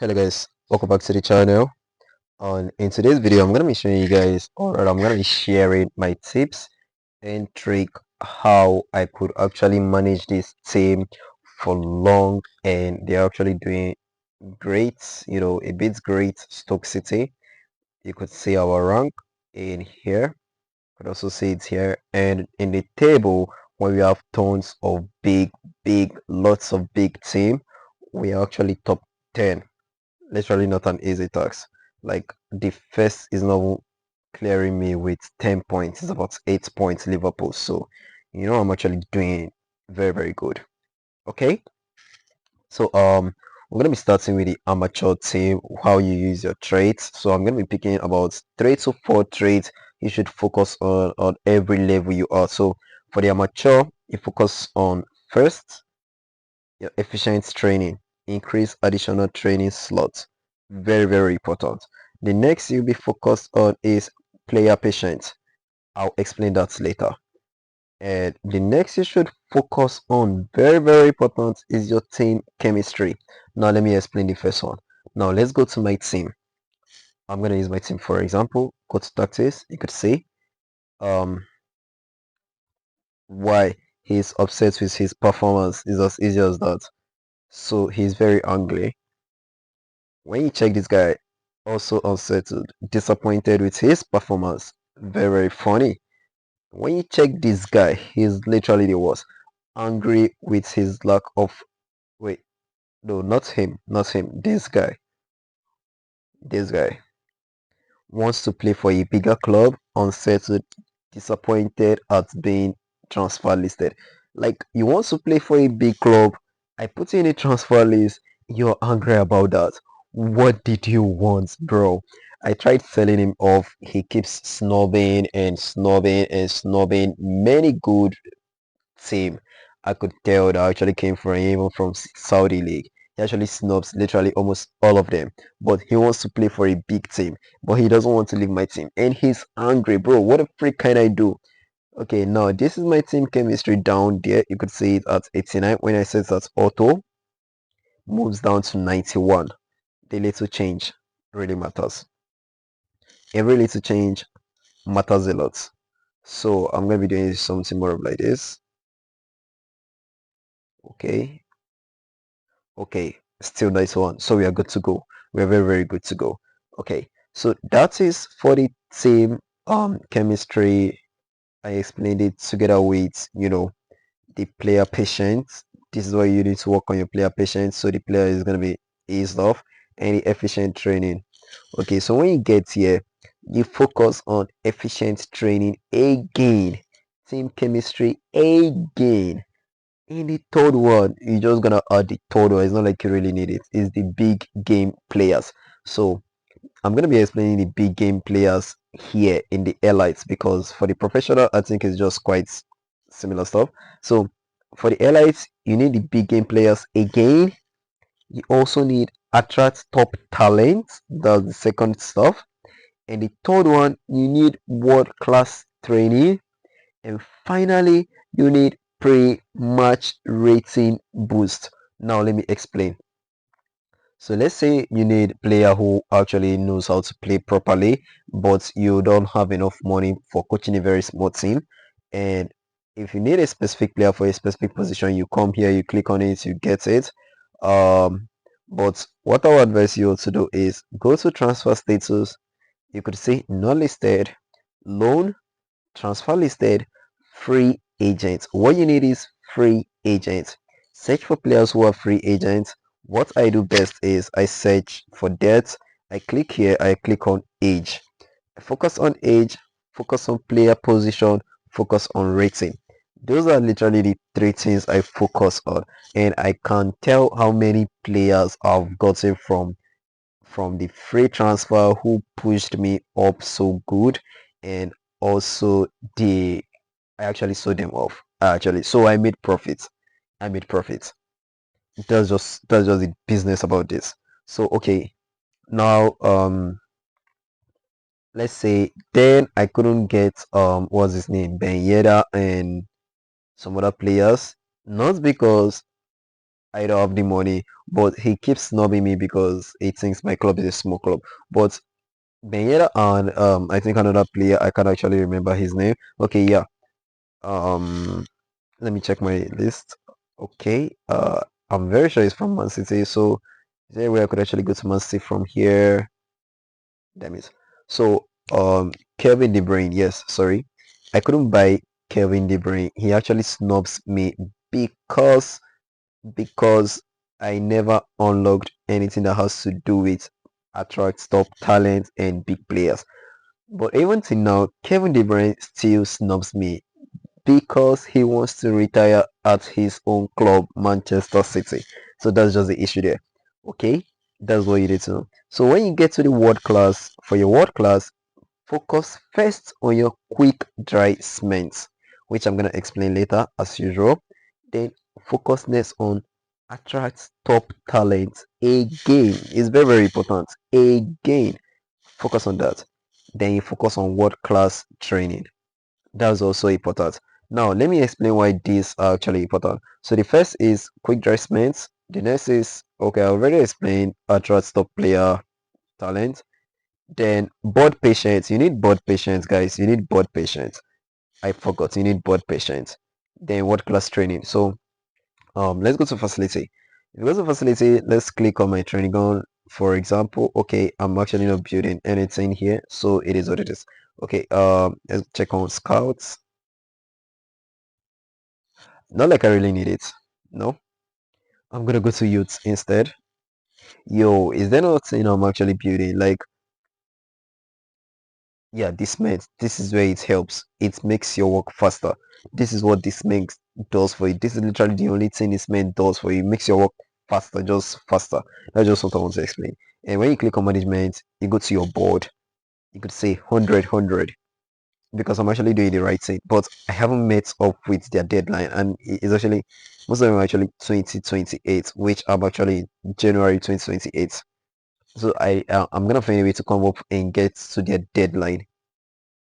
Hello guys, welcome back to the channel. In today's video, I'm gonna be showing you guys, or rather, I'm gonna be sharing my tips and trick how I could actually manage this team for long, and they're actually doing great. A bit great. Stoke City. You could see our rank in here. You could also see it here, and in the table when we have tons of lots of big team, we are actually top 10. Literally not an easy task. Like the first is not clearing me with 10 points. It's about 8 points Liverpool. So, I'm actually doing very good. Okay. So, we're going to be starting with the amateur team, how you use your traits. So I'm going to be picking about 3 to 4 traits you should focus on every level you are. So for the amateur, you focus on first, your efficient training. Increase additional training slots. Very important. The next you'll be focused on is player patience. I'll explain that later. And the next you should focus on, very important, is your team chemistry. Now let me explain the first one. Now let's go to my team. I'm going to use my team for example. Go to tactics. You could see um why he's upset with his performance is as easy as that. So he's very angry. When you check this guy, also unsettled, disappointed with his performance, very funny. When you check this guy, he's literally the worst. Angry with his lack of, wait, no, not him. This guy wants to play for a bigger club, unsettled, disappointed at being transfer listed. Like you want to play for a big club, I put you in a transfer list, you're angry about that. What did you want, bro? I tried selling him off. He keeps snobbing. Many good team I could tell that actually came from even from Saudi League. He actually snubs literally almost all of them. But he wants to play for a big team. But he doesn't want to leave my team. And he's angry, bro. What the freak can I do? Okay, now this is my team chemistry down there. You could see it at 89. When I set that auto, moves down to 91. The little change really matters. Every little change matters a lot. So I'm gonna be doing something more of like this. Okay, okay, still nice one. So we are good to go. We are very good to go. Okay, so that is for the team chemistry. I explained it together with the player patience. This is why you need to work on your player patience so the player is gonna be eased off, and the efficient training. Okay, so when you get here, you focus on efficient training again, team chemistry again. In the third one, you're just gonna add the third one. It's not like you really need it. It's the big game players. So I'm gonna be explaining the big game players here in the elites, because for the professional, I think it's just quite similar stuff. So for the elites, you need the big game players again. You also need attract top talent. That's the second stuff. And the third one, you need world class training. And finally, you need pre-match rating boost. Now let me explain. So let's say you need a player who actually knows how to play properly, but you don't have enough money for coaching a very small team. And if you need a specific player for a specific position, you come here, you click on it, you get it. But what I would advise you to do is go to transfer status. You could see not listed, loan, transfer listed, free agents. What you need is free agents. Search for players who are free agents. What I do best is I search for depth. I click here, I click on age. Focus on age, focus on player position, focus on rating. Those are literally the three things I focus on, and I can tell how many players I've gotten from the free transfer who pushed me up so good, and also the I actually sold them off actually, so I made profits. That's just the business about this. So okay, now let's say then I couldn't get what's his name, Ben Yedder and some other players, not because I don't have the money, but he keeps snubbing me because he thinks my club is a small club. But Benyera and I think another player, I can't actually remember his name. Okay, yeah. Um, let me check my list. Okay, I'm very sure it's from Man City. So is there a way I could actually go to Man City from here? Damn it. So Kevin De Bruyne, yes, sorry. I couldn't buy Kevin De Bruyne. He actually snubs me because because I never unlocked anything that has to do with attract top talent and big players. But even till now, Kevin De Bruyne still snubs me because he wants to retire at his own club, Manchester City. So that's just the issue there. Okay, that's what you need to know. So when you get to the world class, for your world class, focus first on your quick dry cements, which I'm gonna explain later as usual. Then focus next on attract top talent. Again, it's very very important. Again, focus on that. Then you focus on world class training. That's also important. Now, let me explain why these are actually important. So the first is quick dry cements. The next is, okay, I already explained attract top player talent. Then board patience. You need board patience, guys. You need board patience. I forgot. You need board patience. Then what class training? So let's go to facility. If you go to facility, let's click on my training gun. For example, okay, I'm actually not building anything here, so it is what it is. Okay, let's check on scouts. Not like I really need it. No, I'm gonna go to youth instead. Yo, is there nothing I'm actually building? Like, yeah, this makes this is where it helps. It makes your work faster. This is what this makes does for you. This is literally the only thing this man does for you. It makes your work faster, just faster. That's just what I want to explain. And when you click on management, you go to your board. You could say 100 because I'm actually doing the right thing, but I haven't met up with their deadline, and it's actually most of them are actually 2028, which I'm actually January 2028. So I'm gonna find a way to come up and get to their deadline.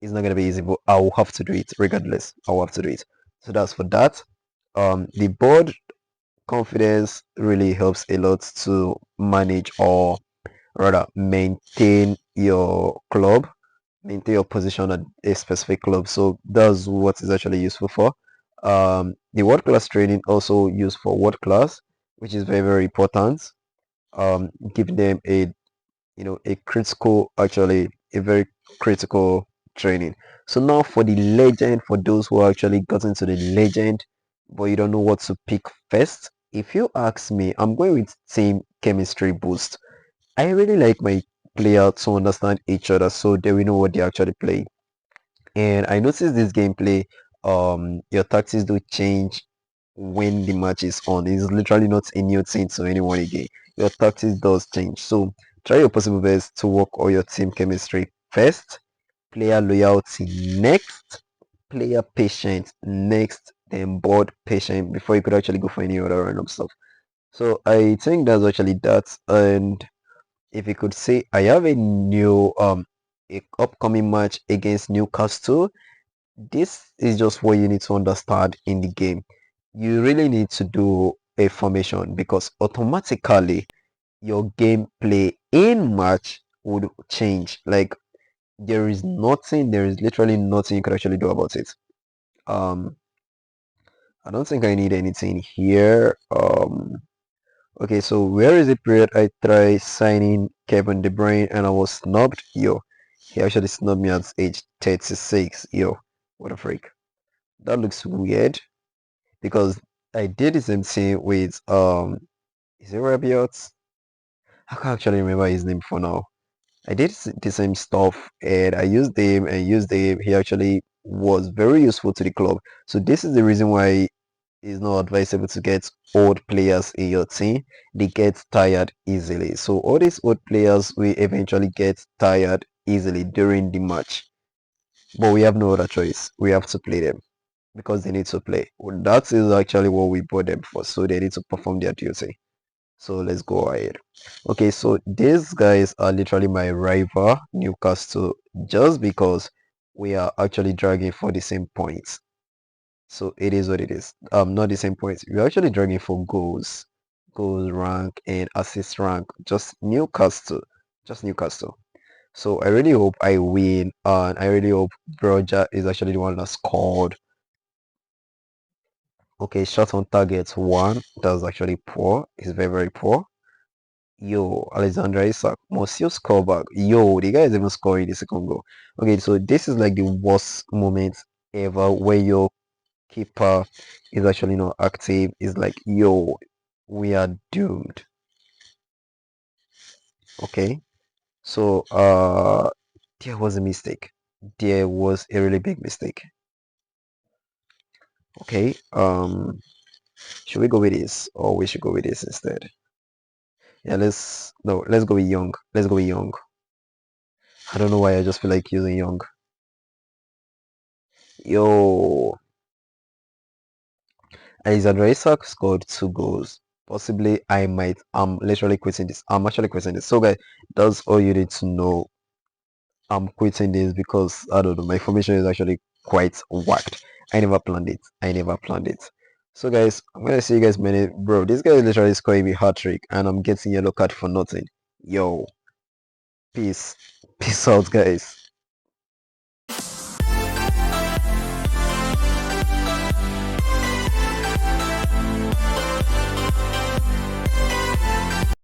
It's not gonna be easy, but I will have to do it regardless. I will have to do it. So that's for that. The board confidence really helps a lot to manage or rather maintain your club, maintain your position at a specific club. So that's what is actually useful for. The world class training also used for world class, which is very very important. Give them a a critical, actually a very critical training. So now for the legend, for those who actually got into the legend but you don't know what to pick first, if you ask me, I'm going with team chemistry boost. I really like my player to understand each other so they will know what they actually play. And I noticed this gameplay, your tactics do change when the match is on. It's literally not a new thing to anyone again. Your tactics does change. So try your possible best to work on your team chemistry first, player loyalty next, player patience next, then board patient before you could actually go for any other random stuff. So I think that's actually that. And if you could say I have a new a upcoming match against Newcastle, this is just what you need to understand in the game. You really need to do a formation because automatically your gameplay in match would change. Like there is literally nothing you can actually do about it. Um, I don't think I need anything here. Okay, so where is the period I tried signing Kevin De Bruyne and I was snubbed? Yo, he actually snubbed me at age 36. Yo, what a freak. That looks weird because I did the same thing with is it Rabiot? I can't actually remember his name for now. I did the same stuff and I used him and used him. He actually was very useful to the club. So this is the reason why it's not advisable to get old players in your team. They get tired easily. So all these old players will eventually get tired easily during the match. But we have no other choice. We have to play them because they need to play. Well, that is actually what we bought them for. So they need to perform their duty. So let's go ahead. Okay, so these guys are literally my rival, Newcastle, just because we are actually dragging for the same points. So it is what it is. Not the same points. We're actually dragging for goals. goals rank and assist rank. Just Newcastle. Just Newcastle. So I really hope I win, and I really hope Broja is actually the one that scored. Okay, shot on target one. That's actually poor. It's very, very poor. Yo, Alexander Isak, Monsieur score back. Yo, the guy is even scoring the second goal. Okay, so this is like the worst moment ever where your keeper is actually not active. It's like, yo, we are doomed. Okay, so there was a mistake. There was a really big mistake. Okay, should we go with this or we should go with this instead? Yeah, let's go with Young. Let's go with Young. I don't know why I just feel like using Young. Yo, Alexander Isak scored two goals. Possibly I'm literally quitting this. I'm actually quitting this. So guys, that's all you need to know. I'm quitting this because I don't know, my formation is actually quite whacked. I never planned it. I never planned it. So guys, I'm gonna see you guys many bro. This guy is literally scoring me hat trick and I'm getting yellow card for nothing. Yo, peace. Peace out guys.